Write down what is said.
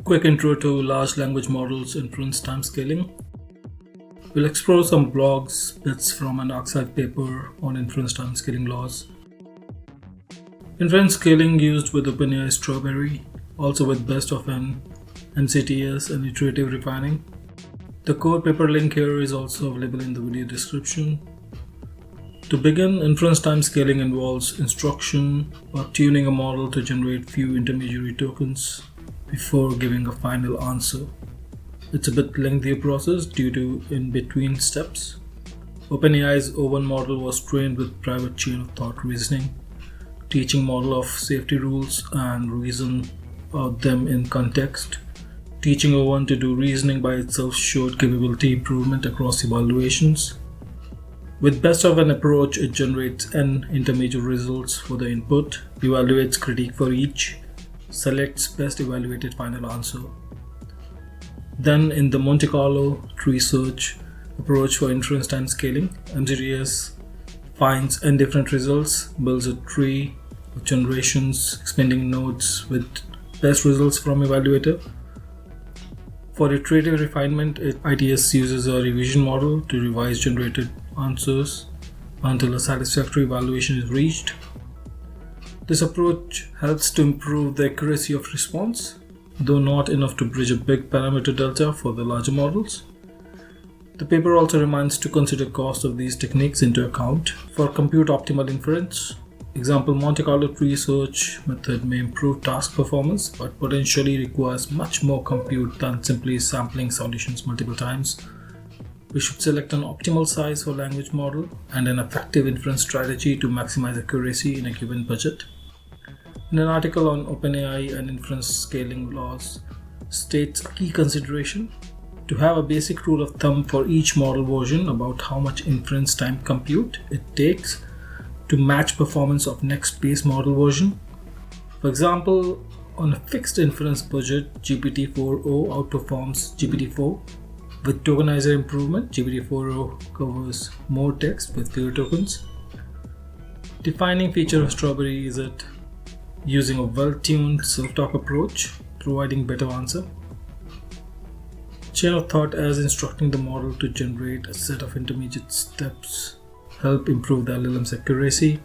Quick intro to large language models inference time scaling. We'll explore some blogs, bits from an arXiv paper on inference time scaling laws. Inference scaling used with OpenAI Strawberry, also with best of n, MCTS and Iterative Refining. The core paper link here is also available in the video description. To begin, inference time scaling involves instruction or tuning a model to generate few intermediary tokens before giving a final answer. It's a bit lengthier process due to in-between steps. OpenAI's O1 model was trained with private chain of thought reasoning, teaching model of safety rules and reason about them in context. Teaching O1 to do reasoning by itself showed capability improvement across evaluations. With best of n approach, it generates n intermediate results for the input, evaluates critique for each, selects best evaluated final answer. Then in the Monte Carlo tree search approach for inference time scaling, MCTS finds n different results, builds a tree of generations, expanding nodes with best results from evaluator. For iterative refinement, ITS uses a revision model to revise generated answers until a satisfactory evaluation is reached. This approach helps to improve the accuracy of response, though not enough to bridge a big parameter delta for the larger models. The paper also reminds to consider cost of these techniques into account for compute optimal inference. Example, Monte Carlo tree search method may improve task performance, but potentially requires much more compute than simply sampling solutions multiple times. We should select an optimal size for language model and an effective inference strategy to maximize accuracy in a given budget. In an article on OpenAI and inference scaling laws, states a key consideration to have a basic rule of thumb for each model version about how much inference time compute it takes to match performance of next base model version. For example, on a fixed inference budget, GPT-4o outperforms GPT-4. With tokenizer improvement, GPT-4o covers more text with fewer tokens. Defining feature of Strawberry is that using a well-tuned self-talk approach, providing better answer. Chain of thought as instructing the model to generate a set of intermediate steps help improve the LLM's accuracy.